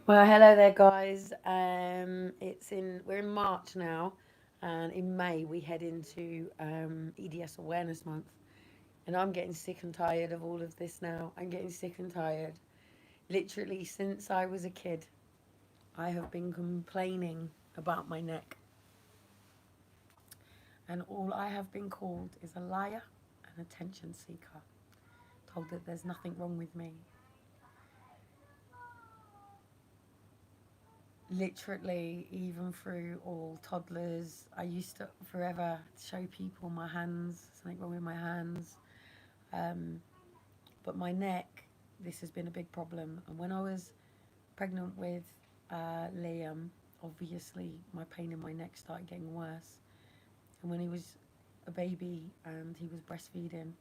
Well, hello there, guys. We're in March now, and in May we head into EDS Awareness Month. And I'm getting sick and tired of all of this now. I'm getting sick and tired. Literally, since I was a kid, I have been complaining about my neck, and all I have been called is a liar and attention seeker. Told that there's nothing wrong with me. Literally, even through all toddlers, I used to forever show people my hands, something wrong with my hands. Um, but my neck, this has been a big problem. And when I was pregnant with Liam, obviously my pain in my neck started getting worse. And when he was a baby and he was breastfeeding,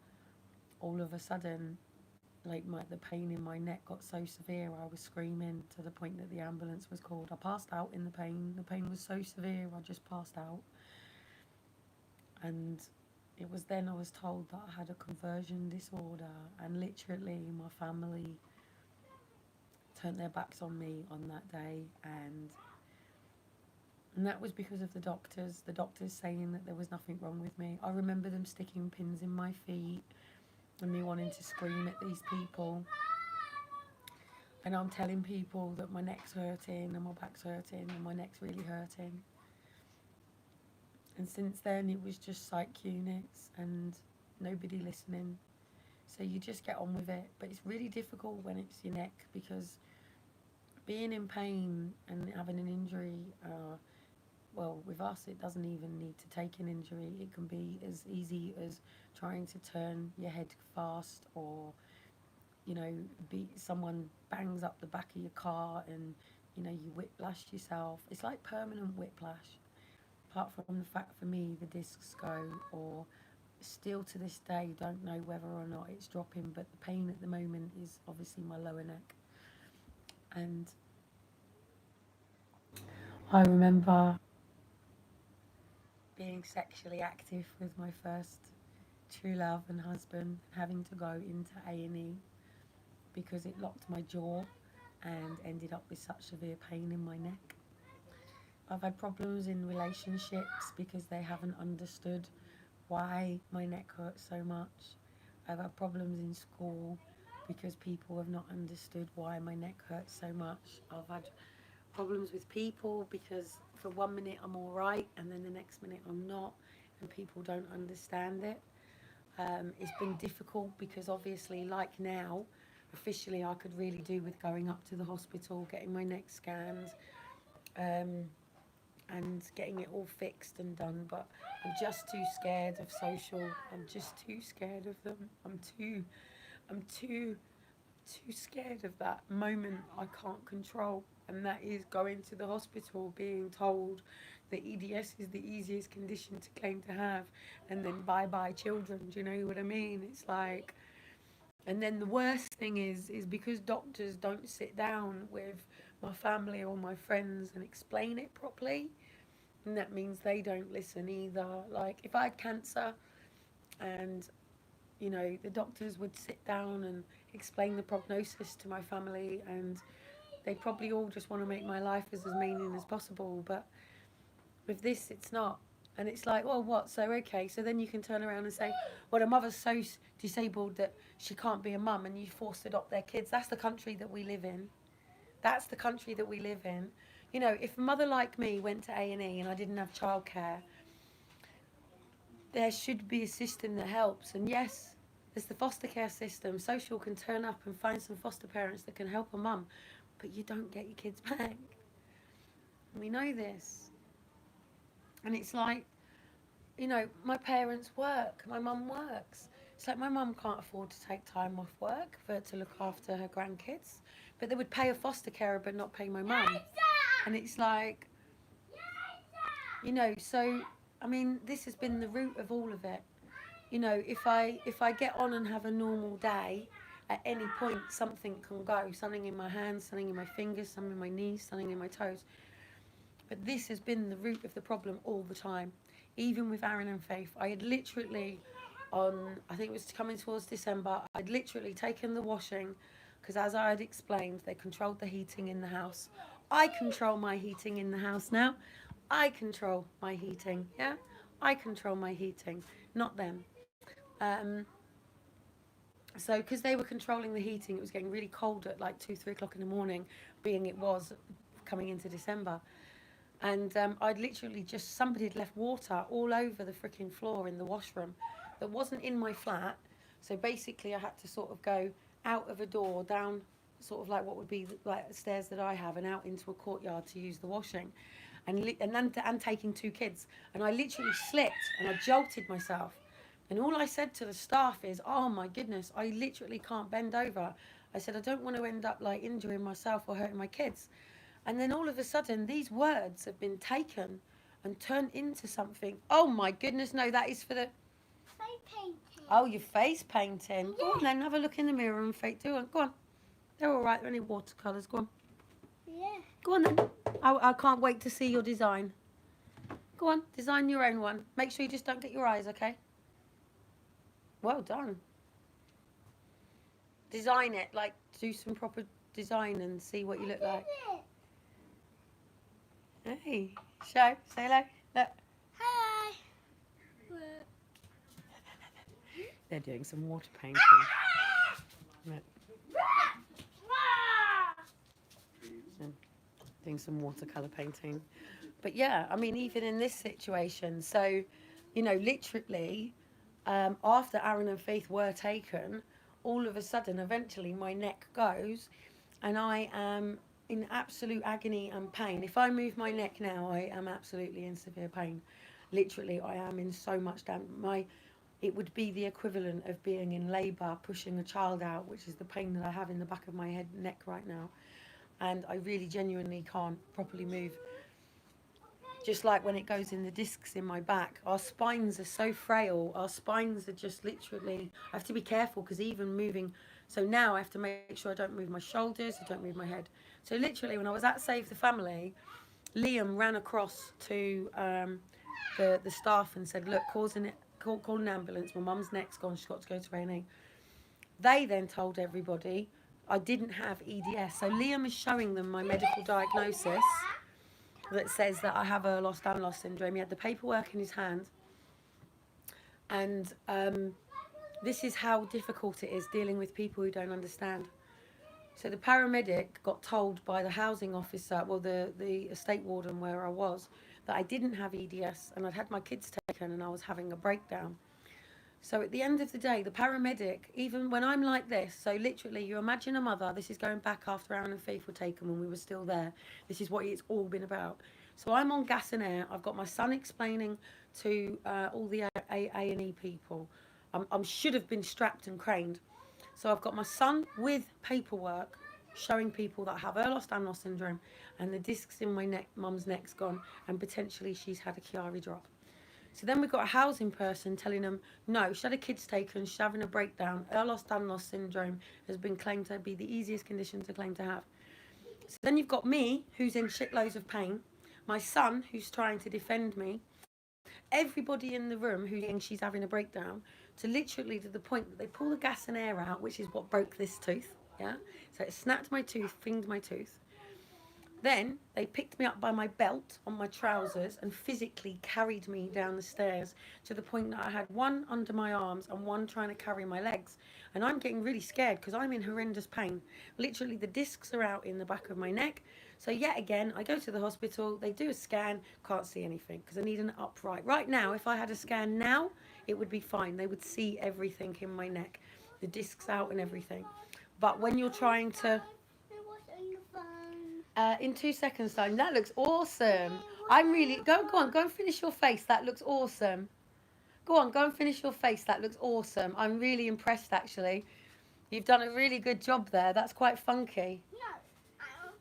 all of a sudden, the pain in my neck got so severe, I was screaming to the point that the ambulance was called. I passed out in the pain. The pain was so severe, I just passed out. And it was then I was told that I had a conversion disorder, and literally my family turned their backs on me on that day, and that was because of the doctors saying that there was nothing wrong with me. I remember them sticking pins in my feet and me wanting to scream at these people, and I'm telling people that my neck's hurting and my back's hurting and my neck's really hurting. And since then it was just psych units and nobody listening. So you just get on with it. But it's really difficult when it's your neck, because being in pain and having an injury, well, with us, it doesn't even need to take an injury. It can be as easy as trying to turn your head fast, or, someone bangs up the back of your car and, you whiplash yourself. It's like permanent whiplash. Apart from the fact for me, the discs go, or still to this day don't know whether or not it's dropping, but the pain at the moment is obviously my lower neck. And I remember being sexually active with my first true love and husband, having to go into A&E because it locked my jaw and ended up with such severe pain in my neck. I've had problems in relationships because they haven't understood why my neck hurts so much. I've had problems in school because people have not understood why my neck hurts so much. I've had problems with people because for 1 minute I'm all right and then the next minute I'm not, and people don't understand it. It's been difficult because obviously, like now, officially I could really do with going up to the hospital, getting my neck scanned, um, and getting it all fixed and done, but I'm just too scared of social. I'm just too scared of them. I'm too scared of that moment I can't control, and that is going to the hospital being told that EDS is the easiest condition to claim to have, and then bye bye children. Do you know what I mean? It's like, and then the worst thing is because doctors don't sit down with my family or my friends and explain it properly, and that means they don't listen either. Like if I had cancer and the doctors would sit down and explain the prognosis to my family, and they probably all just want to make my life as meaning as possible. But with this, it's not. And it's like, well, what? So, okay. So then you can turn around and say, well, a mother's so disabled that she can't be a mum, and you force to adopt their kids. That's the country that we live in. That's the country that we live in. If a mother like me went to A&E and I didn't have childcare, there should be a system that helps. And yes, there's the foster care system. Social can turn up and find some foster parents that can help a mum, but you don't get your kids back. We know this. And it's like, my parents work, my mum works. It's like my mum can't afford to take time off work to look after her grandkids, but they would pay a foster carer but not pay my mum. And it's like, so I mean, this has been the root of all of it. If I get on and have a normal day, at any point something can go. Something in my hands, something in my fingers, something in my knees, something in my toes. But this has been the root of the problem all the time. Even with Aaron and Faith, I had literally, I think it was coming towards December, I'd literally taken the washing, because as I had explained, they controlled the heating in the house. I control my heating in the house now. I control my heating, yeah? I control my heating, not them. Um, so, because they were controlling the heating, it was getting really cold at like 2, 3 o'clock in the morning, being it was coming into December. And I'd literally just, somebody had left water all over the freaking floor in the washroom that wasn't in my flat. So basically, I had to sort of go out of a door, down sort of like what would be like the stairs that I have, and out into a courtyard to use the washing. And taking 2 kids. And I literally slipped and I jolted myself. And all I said to the staff is, oh my goodness, I literally can't bend over. I said, I don't want to end up like injuring myself or hurting my kids. And then all of a sudden, these words have been taken and turned into something. Oh my goodness, no, that is for the... Face painting. Oh, your face painting. Go on then, have a look in the mirror and do it. Go on. They're all right, they're only watercolours. Go on. Yeah. Go on then. I can't wait to see your design. Go on, design your own one. Make sure you just don't get your eyes, okay? Well done. Design it, like do some proper design and see what you look like. Hey, show, say hello. Look. Hi. They're doing some water painting. Look. Doing some watercolour painting. But yeah, I mean, even in this situation, so, you know, literally, after Aaron and Faith were taken, all of a sudden, eventually, my neck goes, and I am in absolute agony and pain. If I move my neck now, I am absolutely in severe pain. Literally, I am in so much it would be the equivalent of being in labour, pushing a child out, which is the pain that I have in the back of my head, neck right now. And I really genuinely can't properly move. Just like when it goes in the discs in my back, our spines are so frail. Our spines are just literally, I have to be careful because even moving, so now I have to make sure I don't move my shoulders, I don't move my head. So literally when I was at Save the Family, Liam ran across to the staff and said, look, call an ambulance, my mum's neck's gone, she's got to go to A&E. They then told everybody I didn't have EDS. So Liam is showing them my medical diagnosis that says that I have Ehlers-Danlos syndrome. He had the paperwork in his hand. And this is how difficult it is dealing with people who don't understand. So the paramedic got told by the housing officer, well, the estate warden where I was, that I didn't have EDS and I'd had my kids taken and I was having a breakdown. So at the end of the day, the paramedic, even when I'm like this, so literally you imagine a mother, this is going back after Aaron and Faith were taken when we were still there. This is what it's all been about. So I'm on gas and air. I've got my son explaining to all the A&E people. I should have been strapped and craned. So I've got my son with paperwork showing people that I have Ehlers-Danlos syndrome and the discs in my neck, mum's neck's gone, and potentially she's had a Chiari drop. So then we've got a housing person telling them, no, she had her kids taken, she's having a breakdown. Ehlers-Danlos syndrome has been claimed to be the easiest condition to claim to have. So then you've got me, who's in shitloads of pain, my son, who's trying to defend me, everybody in the room who thinks she's having a breakdown, to literally to the point that they pull the gas and air out, which is what broke this tooth, yeah? So it snapped my tooth, finged my tooth. Then they picked me up by my belt on my trousers and physically carried me down the stairs to the point that I had one under my arms and one trying to carry my legs. And I'm getting really scared because I'm in horrendous pain. Literally the discs are out in the back of my neck. So yet again, I go to the hospital, they do a scan, can't see anything because I need an upright. Right now, if I had a scan now, it would be fine. They would see everything in my neck, the discs out and everything. But when you're trying to... in 2 seconds time. That looks awesome. I'm really... Go and finish your face. That looks awesome. Go and finish your face. That looks awesome. I'm really impressed, actually. You've done a really good job there. That's quite funky. No,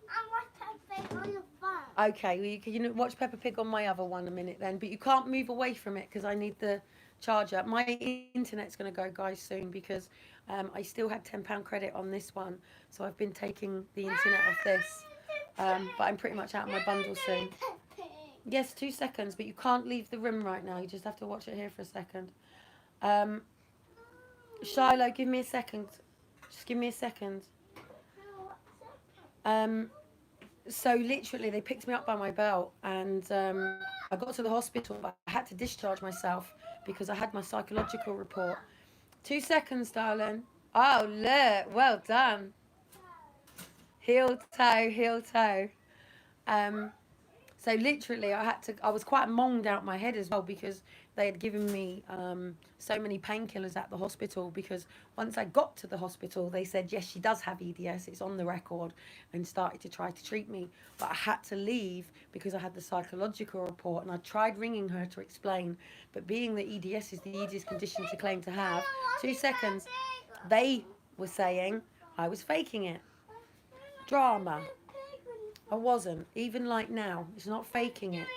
I watch Peppa Pig on your phone. Okay, well, you can watch Peppa Pig on my other one a minute then. But you can't move away from it because I need the charger. My internet's going to go, guys, soon because I still had £10 credit on this one. So I've been taking the internet off this. But I'm pretty much out of my bundle soon. Yes, 2 seconds, but you can't leave the room right now. You just have to watch it here for a second. Shiloh, give me a second. Just give me a second. So literally, they picked me up by my belt, and I got to the hospital, but I had to discharge myself because I had my psychological report. 2 seconds, darling. Oh, look, well done. Heel toe, heel toe. Um, so literally, I was quite monged out my head as well because they had given me so many painkillers at the hospital. Because once I got to the hospital, they said, yes, she does have EDS, it's on the record, and started to try to treat me. But I had to leave because I had the psychological report, and I tried ringing her to explain. But being that EDS is the easiest condition to claim to have, 2 seconds, they were saying I was faking it. Drama. I wasn't. Even like now, it's not faking it.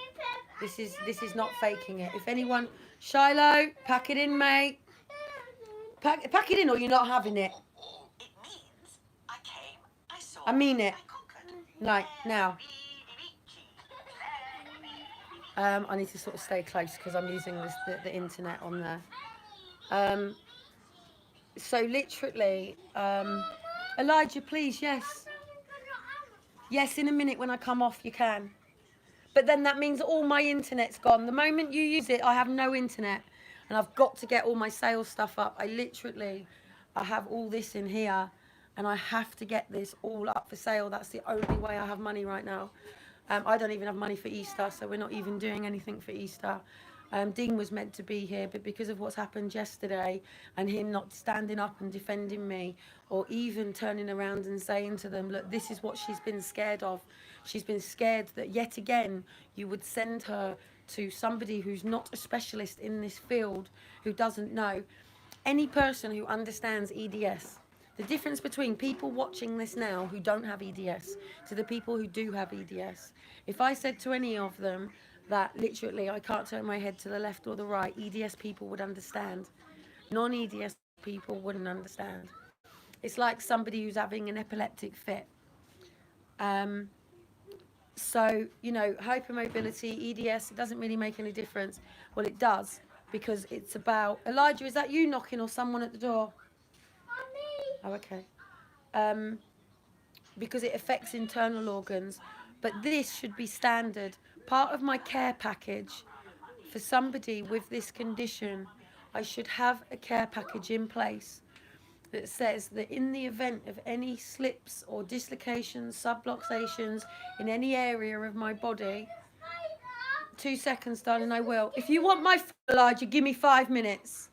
This is not faking it. If anyone, Shiloh, pack it in, mate. Pack it in, or you're not having it. It means I came, I saw, I mean it. I conquered. Like now. I need to sort of stay close because I'm using the internet on there. So literally, Elijah, please, yes. Yes, in a minute when I come off, you can. But then that means all my internet's gone. The moment you use it, I have no internet. And I've got to get all my sales stuff up. I have all this in here. And I have to get this all up for sale. That's the only way I have money right now. I don't even have money for Easter, so we're not even doing anything for Easter. Dean was meant to be here, but because of what's happened yesterday and him not standing up and defending me, or even turning around and saying to them, look, this is what she's been scared of. She's been scared that yet again you would send her to somebody who's not a specialist in this field, who doesn't know. Any person who understands EDS, the difference between people watching this now who don't have EDS to the people who do have EDS. If I said to any of them that literally I can't turn my head to the left or the right, EDS people would understand. Non-EDS people wouldn't understand. It's like somebody who's having an epileptic fit. So, you know, hypermobility, EDS, it doesn't really make any difference. Well, it does, because it's about... Elijah, is that you knocking or someone at the door? Oh, okay. Because it affects internal organs. But this should be standard. Part of my care package for somebody with this condition, I should have a care package in place that says that in the event of any slips or dislocations, subluxations in any area of my body, 2 seconds, darling, I will. If you want my Elijah, give me 5 minutes.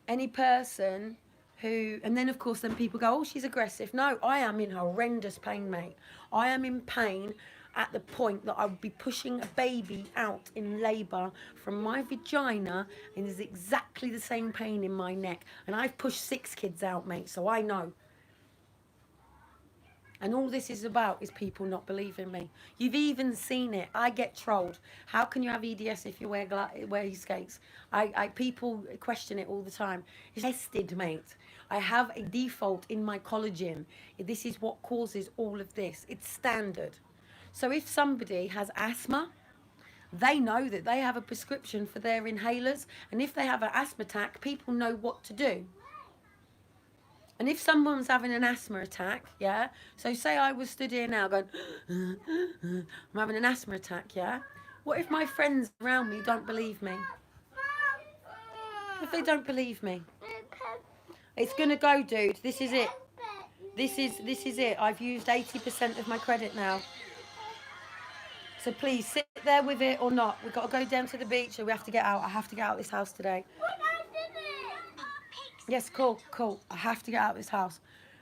Any person who, and then of course then people go, oh, she's aggressive. No, I am in horrendous pain, mate. I am in pain at the point that I would be pushing a baby out in labour from my vagina, and there's exactly the same pain in my neck. And I've pushed 6 kids out, mate, so I know. And all this is about is people not believing me. You've even seen it. I get trolled. How can you have EDS if you wear skates? People question it all the time. It's tested, mate. I have a default in my collagen. This is what causes all of this. It's standard. So if somebody has asthma, they know that they have a prescription for their inhalers. And if they have an asthma attack, people know what to do. And if someone's having an asthma attack, yeah, so say I was stood here now going, I'm having an asthma attack, yeah? What if my friends around me don't believe me? If they don't believe me? It's going to go, dude. This is it. This is it. I've used 80% of my credit now. So please, sit there with it or not. We've got to go down to the beach or we have to get out. I have to get out of this house today. Yes, cool. I have to get out of this house.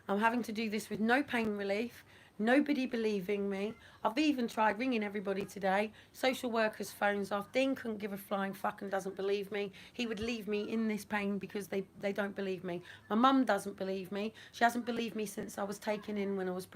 I'm having to do this with no pain relief, nobody believing me. I've even tried ringing everybody today. Social workers' phones off. Dean couldn't give a flying fuck and doesn't believe me. He would leave me in this pain because they don't believe me. My mum doesn't believe me. She hasn't believed me since I was taken in when I was pregnant.